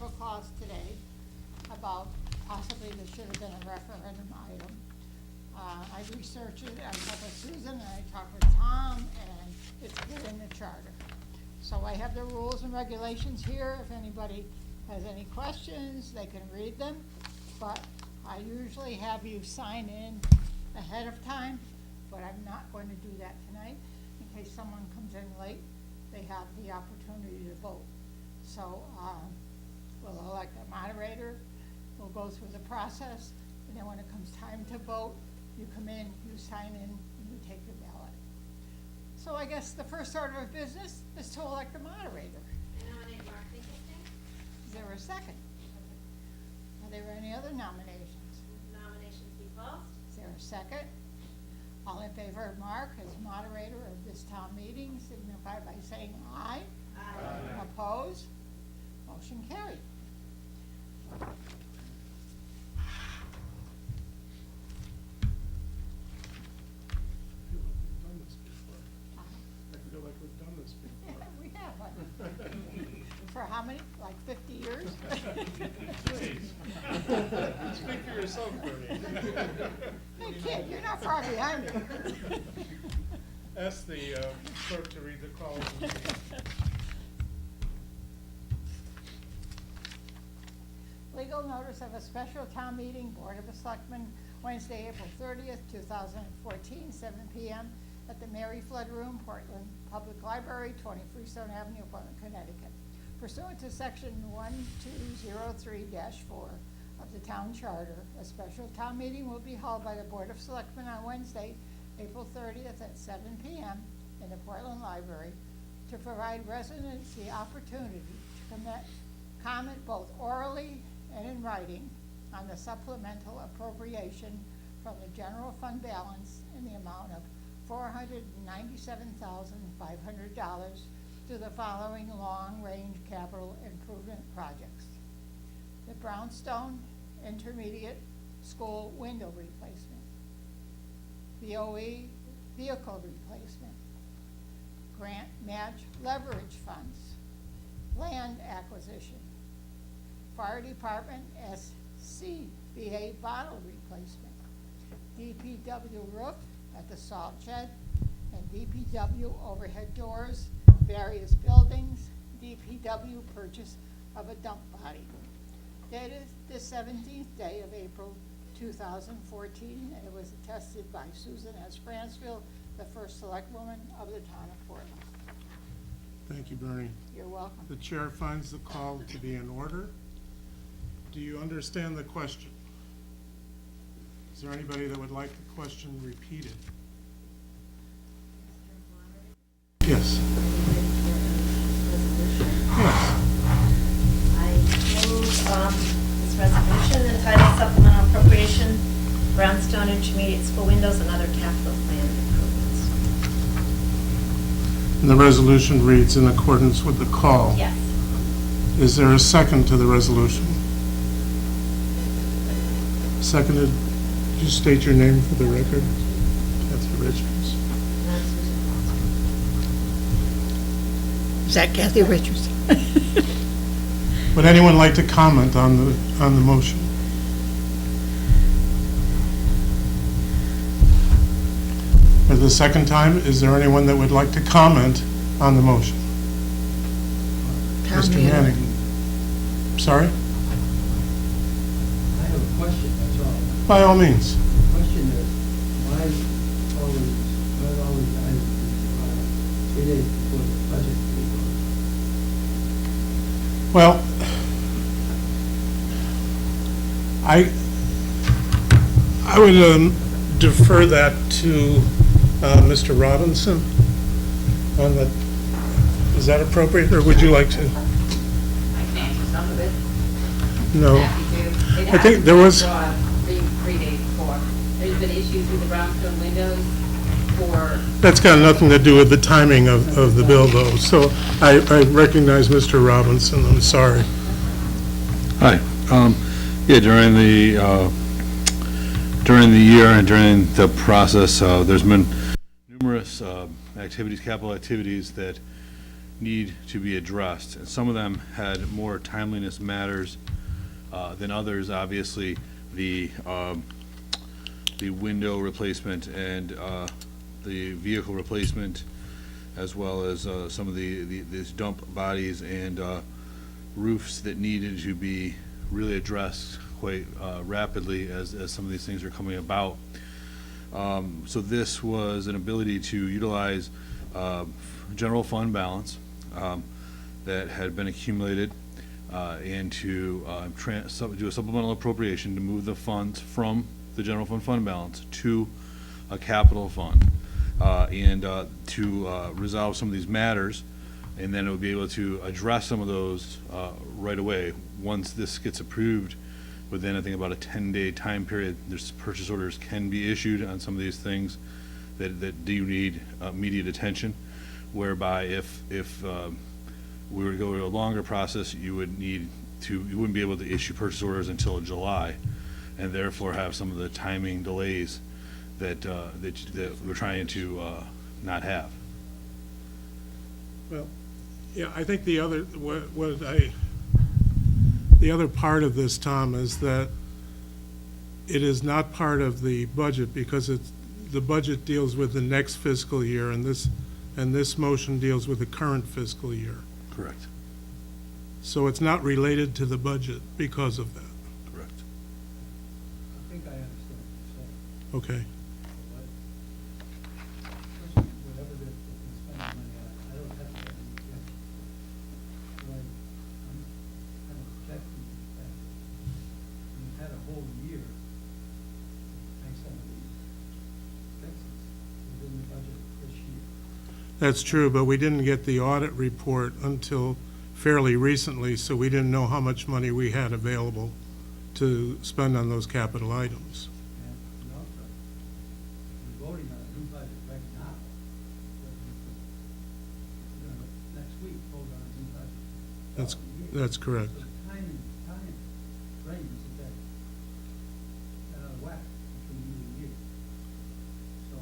several calls today about possibly there should have been a referendum item. I researched it, I talked with Susan, and I talked with Tom, and it's good in the charter. So I have the rules and regulations here. If anybody has any questions, they can read them. But I usually have you sign in ahead of time, but I'm not going to do that tonight. In case someone comes in late, they have the opportunity to vote. So we'll elect a moderator, we'll go through the process, and then when it comes time to vote, you come in, you sign in, and you take your ballot. So I guess the first order of business is to elect a moderator. I nominate Mark Finkelstein. Is there a second? Are there any other nominations? Nominations be closed. Is there a second? All in favor of Mark as moderator of this town meeting signify by saying aye. Aye. Opposed? Motion carried. I feel like we've done this before. Yeah, we have. For how many? Like 50 years? Speak for yourself, Bernie. Hey kid, you're not far behind me. Ask the clerk to read the call of the meeting. Legal notice of a special town meeting, Board of Selectmen, Wednesday, April 30th, 2014, 7 p.m. at the Mary Flood Room, Portland Public Library, 20 Freestone Avenue, Portland, Connecticut. Pursuant to section 1203-4 of the town charter, a special town meeting will be held by the Board of Selectmen on Wednesday, April 30th at 7 p.m. in the Portland Library to provide residents the opportunity to comment both orally and in writing on the supplemental appropriation from the general fund balance in the amount of $497,500 to the following long-range capital improvement projects: the Brownstone Intermediate School window replacement, BOE vehicle replacement, grant match leverage funds, land acquisition, Fire Department SCBA bottle replacement, DPW roof at the salt shed, and DPW overhead doors, various buildings, DPW purchase of a dump body. Dated the 17th day of April 2014, and it was attested by Susan S. Bransfield, the first select woman of the town of Portland. Thank you, Bernie. You're welcome. The chair finds the call to be in order. Do you understand the question? Is there anybody that would like the question repeated? Yes. Yes. I move this resolution entitled Supplemental Appropriation, Brownstone Intermediate School Windows and Other Capital Plan Improvements. And the resolution reads in accordance with the call. Yes. Is there a second to the resolution? Seconded. Could you state your name for the record? Kathy Richards. Is that Kathy Richards? Would anyone like to comment on the motion? For the second time, is there anyone that would like to comment on the motion? Mr. Manning. Sorry? I have a question, that's all. By all means. The question is, why always items 3 days before the budget meeting? Well, I would defer that to Mr. Robinson on the, is that appropriate, or would you like to? I can answer some of it. No. Happy to. It I think has there was- been 3 days before. There's been issues with the brownstone windows for, That's got nothing to do with the timing of the bill, though. So I recognize Mr. Robinson, I'm sorry. Hi. Yeah, during the year and during the process, there's been numerous activities, capital activities that need to be addressed. And some of them had more timeliness matters than others. Obviously, the window replacement and the vehicle replacement, as well as some of these dump bodies and roofs that needed to be really addressed quite rapidly as some of these things are coming about. So this was an ability to utilize general fund balance that had been accumulated and to do a supplemental appropriation to move the funds from the general fund balance to a capital fund and to resolve some of these matters. And then it would be able to address some of those right away. Once this gets approved, within, I think, about a 10-day time period, there's purchase orders can be issued on some of these things that do need immediate attention, whereby if we were to go to a longer process, you wouldn't be able to issue purchase orders until July, and therefore have some of the timing delays that we're trying to not have. Well, yeah, I think the other part of this, Tom, is that it is not part of the budget because the budget deals with the next fiscal year, and this motion deals with the current fiscal year. Correct. So it's not related to the budget because of that. Correct. I think I understand what you're saying. Okay. Whatever they're spending money on, I don't have to have any objection. Like, I'm kind of objecting to the fact that we've had a whole year to make some of these fixes within the budget this year. That's true, but we didn't get the audit report until fairly recently, so we didn't know how much money we had available to spend on those capital items. And we also, we're voting on a new budget right now. We're gonna, next week, vote on a new budget. That's- Following year. that's correct. So the time frames is that out of whack between you and you. So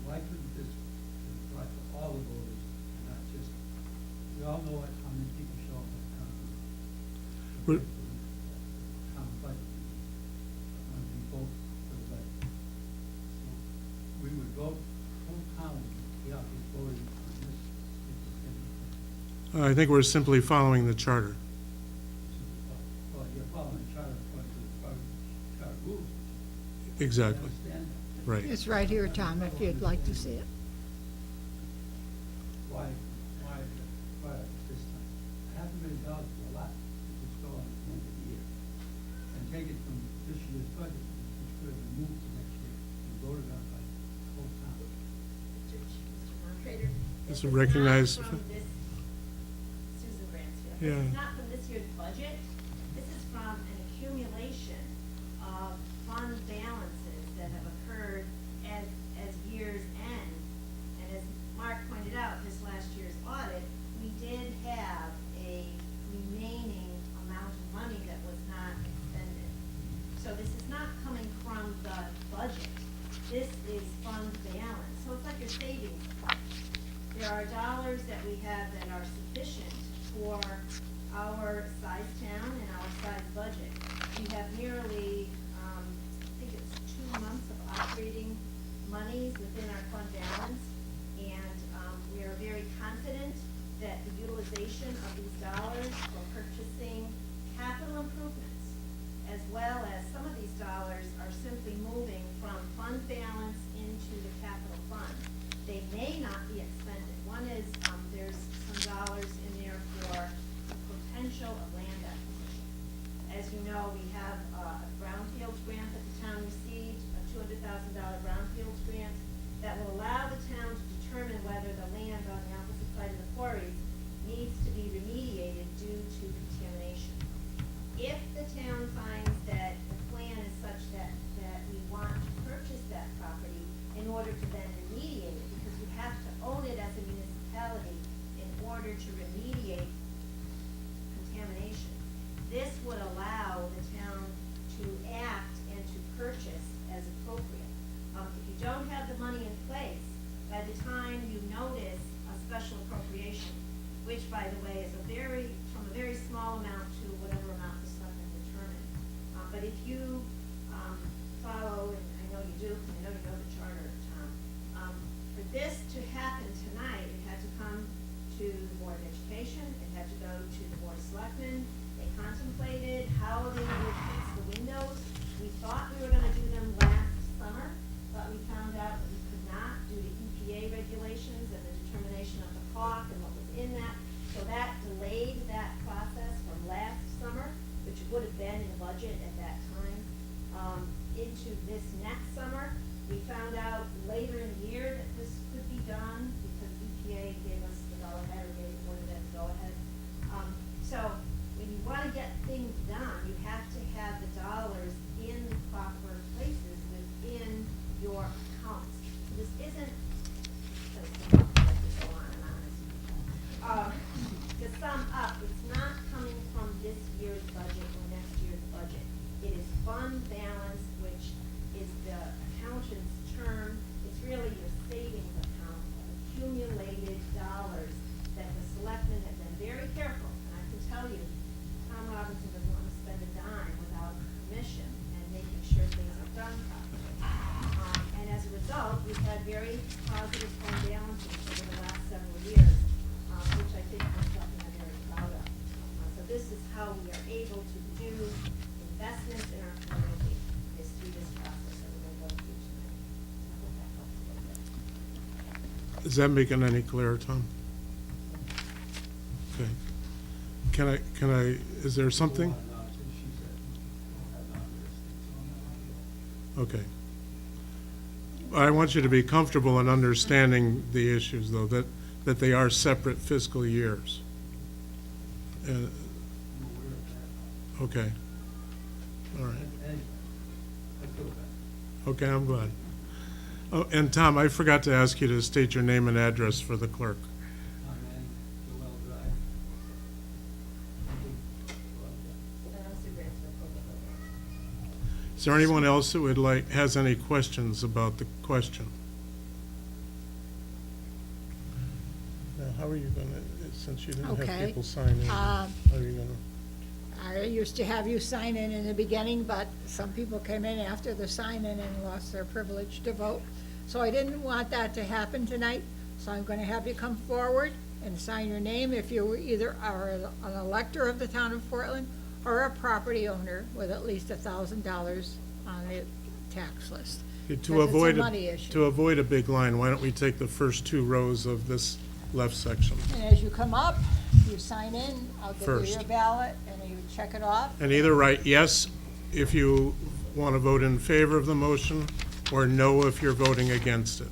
why couldn't this be brought to all the voters and not just, we all know how many people show up at the We're- town budget meeting, when we vote for the budget. So we would vote, whole town, we ought to be voting on this. I think we're simply following the charter. Well, you're following the charter according to the charter rules. Exactly, I understand that. right. It's right here, Tom, if you'd like to see it. Why this time? $500,000 is a lot to just go on at the end of the year. And take it from this year's budget, which could have been moved to next year and voted on by the whole town. Mr. Moderator, This this is is recognized- not from this, Susan Bransfield. Yeah. This is not from this year's budget. This is from an accumulation of fund balances that have occurred as years end. And as Mark pointed out, this last year's audit, we did have a remaining amount of money that was not expended. So this is not coming from the budget. This is fund balance. So it's like a savings account. There are dollars that we have that are sufficient for our size town and our size budget. We have nearly, I think it's 2 months of operating monies within our fund balance. And we are very confident that the utilization of these dollars for purchasing capital improvements, as well as some of these dollars are simply moving from fund balance into the capital fund. They may not be expended. One is, there's some dollars in there for the potential of land acquisition. As you know, we have a brownfields grant that the town received, a $200,000 brownfields grant that will allow the town to determine whether the land on the opposite side of the quarries needs to be remediated due to contamination. If the town finds that the plan is such that we want to purchase that property in order to then remediate it, because we have to own it as a municipality in order to remediate contamination, this would allow the town to act and to purchase as appropriate. If you don't have the money in place, by the time you notice a special appropriation, if you, follow, and I know you do, I know you know the charter, Tom, for this to happen tonight, it had to come to the Board of Education, it had to go to the Board of Selectmen. They contemplated how they would fix the windows. We thought we were gonna do them last summer, but we found out that we could not due to EPA regulations and the determination of the clock and what was in that. So that delayed that process from last summer, which would have been in the budget at that time, into this next summer. We found out later in the year that this could be done because EPA gave us the go-ahead, or gave the Board of Ed the go-ahead. So when you wanna get things done, you have to have the dollars in the proper places within your accounts. So this isn't, go on and on. To sum up, it's not coming from this year's budget or next year's budget. It is fund balance, which is the accountant's term. It's really your savings account of accumulated dollars that the selectmen have been very careful. And I can tell you, Tom Robinson doesn't want to spend a dime without permission and making sure things are done properly. And as a result, we've had very positive fund balances over the last several years, which I think is something I'm very proud of. So this is how we are able to do investments in our community, is through this process that we're going to go through tonight. I hope that helps a little bit. Is that making any clearer, Tom? Okay. Can I, is there something? Okay. I want you to be comfortable in understanding the issues, though, that they are separate fiscal years. Okay. All right. Okay, I'm glad. Oh, and Tom, I forgot to ask you to state your name and address for the clerk. Is there anyone else that would has any questions about the question? Now, how are you gonna, since you didn't have Okay. people sign in, how are you gonna? I used to have you sign in the beginning, but some people came in after the sign-in and lost their privilege to vote. So I didn't want that to happen tonight, so I'm gonna have you come forward and sign your name if you either are an elector of the town of Portland or a property owner with at least $1,000 on the tax list. To Because it's a avoid, money issue. to avoid a big line, why don't we take the first two rows of this left section? And as you come up, you sign in, I'll give you your First. ballot, and you check it off. And either write yes if you want to vote in favor of the motion, or no if you're voting against it.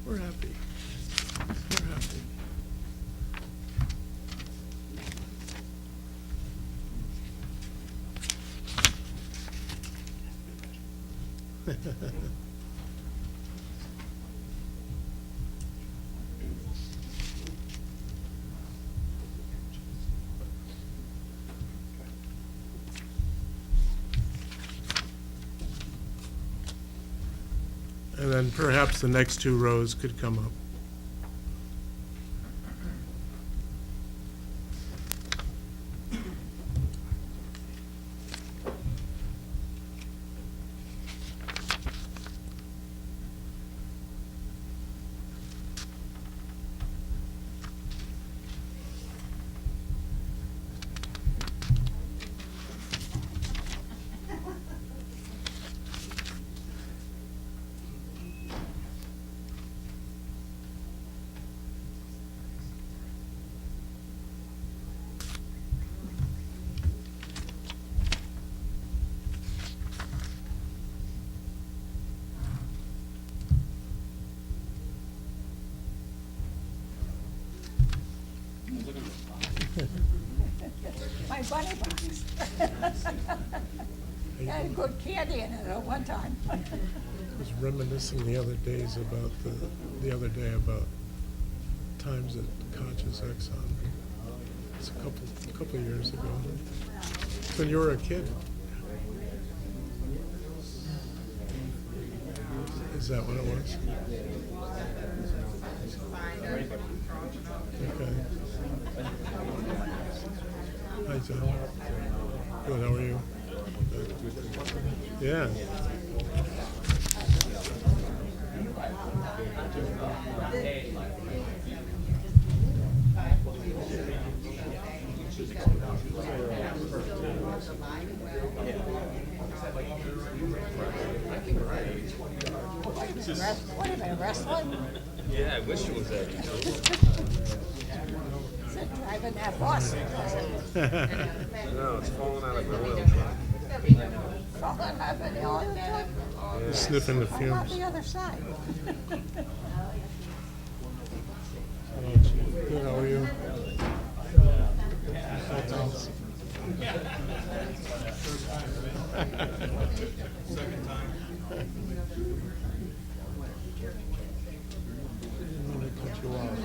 We're happy. We're happy. And then perhaps the next two rows could come up. My bunny box. Had good candy in it at one time. I was reminiscing the other day about times at Conscious Exxon. It's a couple of years ago. When you were a kid. Is that what it was? Okay. Hi, Tom. Good, how are you? Good. Yeah. What am I, wrestling? Yeah, I wish it was that. Is it driving that bus? No, it's falling out of my oil truck. Falling up in the oil truck? Sniffing the How fumes. about the other side? Hello, Chief. Good, how are you? Hi, Tom. Didn't mean to cut you off.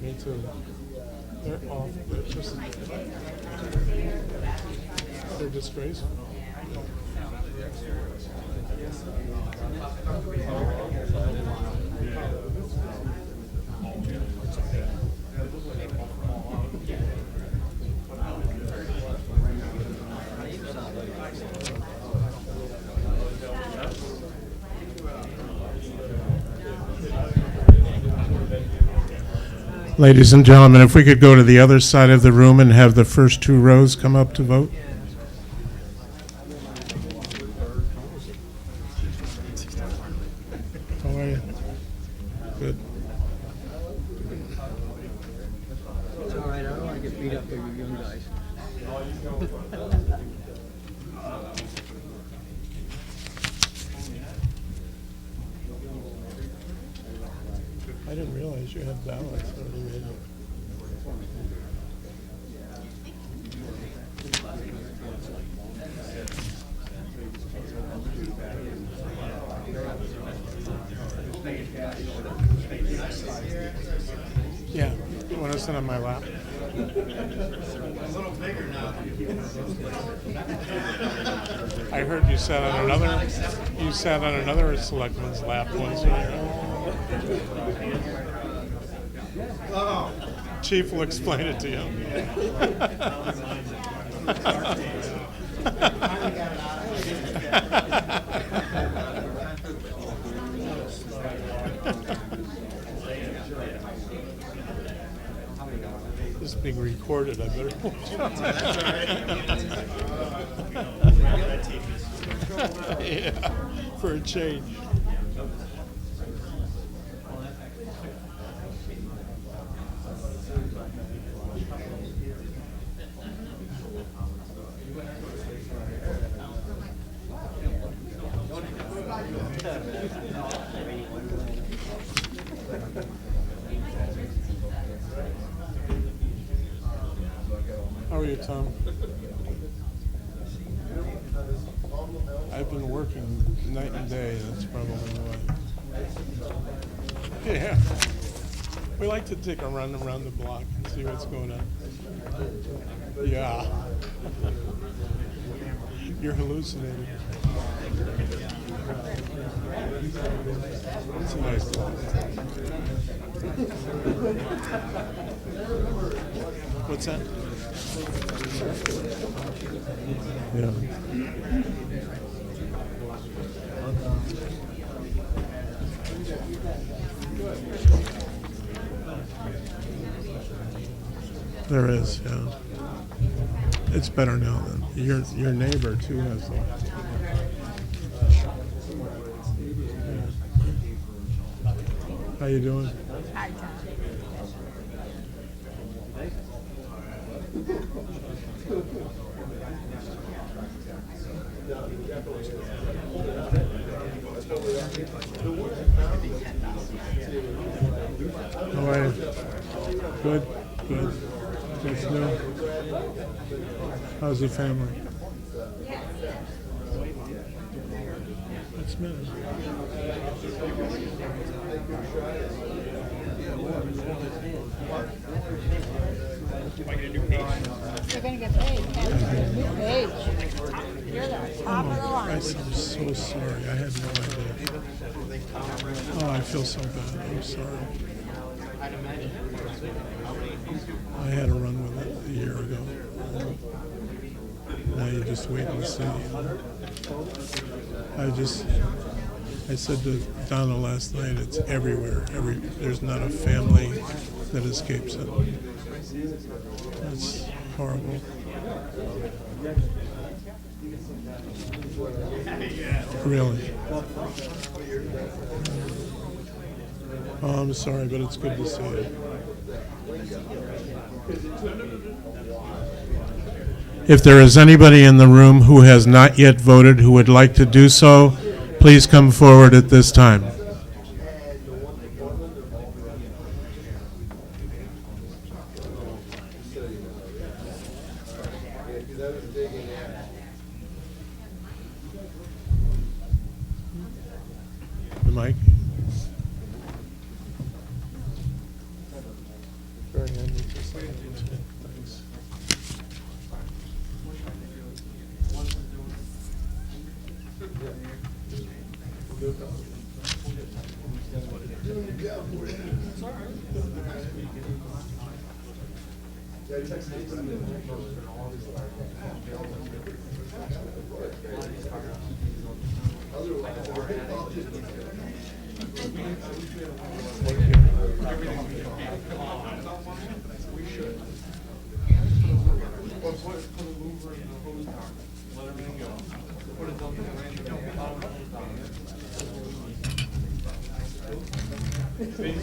Me too. They're off. They're just. They're disgraceful. Ladies and gentlemen, if we could go to the other side of the room and have the first two rows come up to vote. How are you? Good. It's all right, I don't want to get beat up by you young guys. I didn't realize you had ballots already ready. Yeah, you want to sit on my lap? I heard you sat on another selectman's lap once. Chief will explain it to you. This is being recorded, I better. Yeah, for a change. How are you, Tom? I've been working night and day, that's probably why. Yeah. We like to take a run around the block and see what's going on. Yeah. You're hallucinating. It's a nice block. What's that? Yeah. There is, yeah. It's better now than your neighbor too has one. How you doing? Hi, Tom. How are you? Good, good. What's new? How's the family? What's new? You're gonna get paid, a new page. You're the top of the line. I'm so sorry, I had no idea. Oh, I feel so bad, I'm sorry. I had a run with it a year ago. Now you just wait and see. I said to Donna last night, it's everywhere. There's not a family that escapes it. That's horrible. Really? Oh, I'm sorry, but it's good to see you. If there is anybody in the room who has not yet voted who would like to do so, please come forward at this time. The mic? Very handy. Thanks.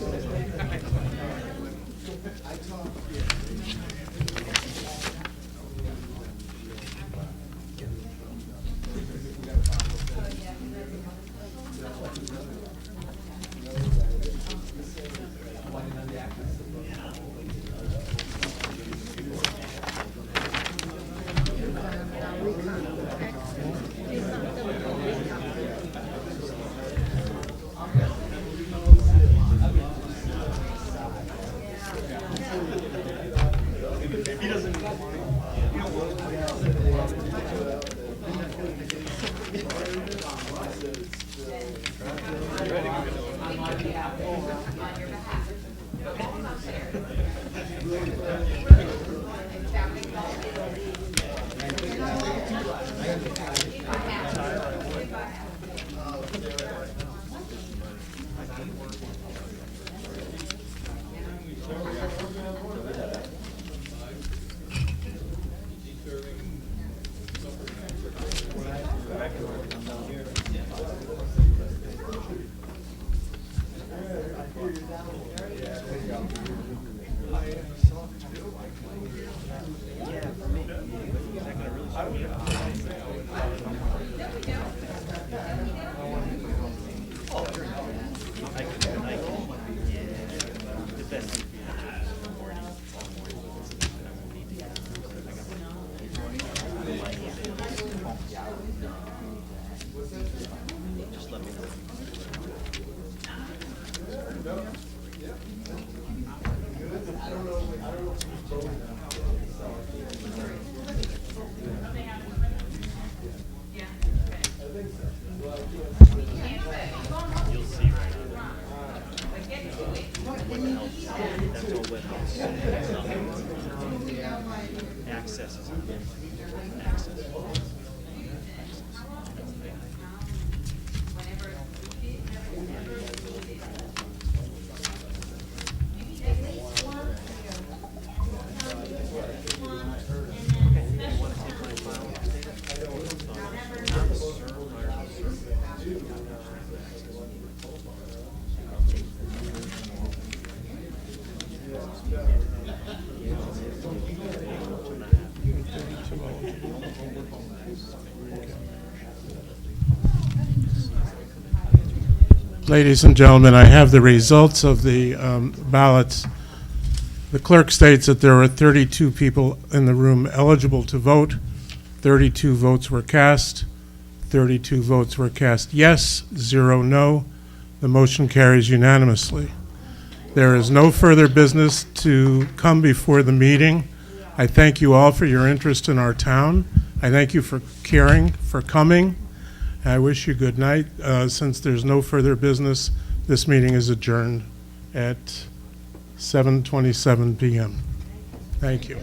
Ladies and gentlemen, I have the results of the ballots. The clerk states that there were 32 people in the room eligible to vote. 32 votes were cast. 32 votes were cast yes, 0 no. The motion carries unanimously. There is no further business to come before the meeting. I thank you all for your interest in our town. I thank you for caring, for coming. I wish you good night. Since there's no further business, this meeting is adjourned at 7:27 PM. Thank you.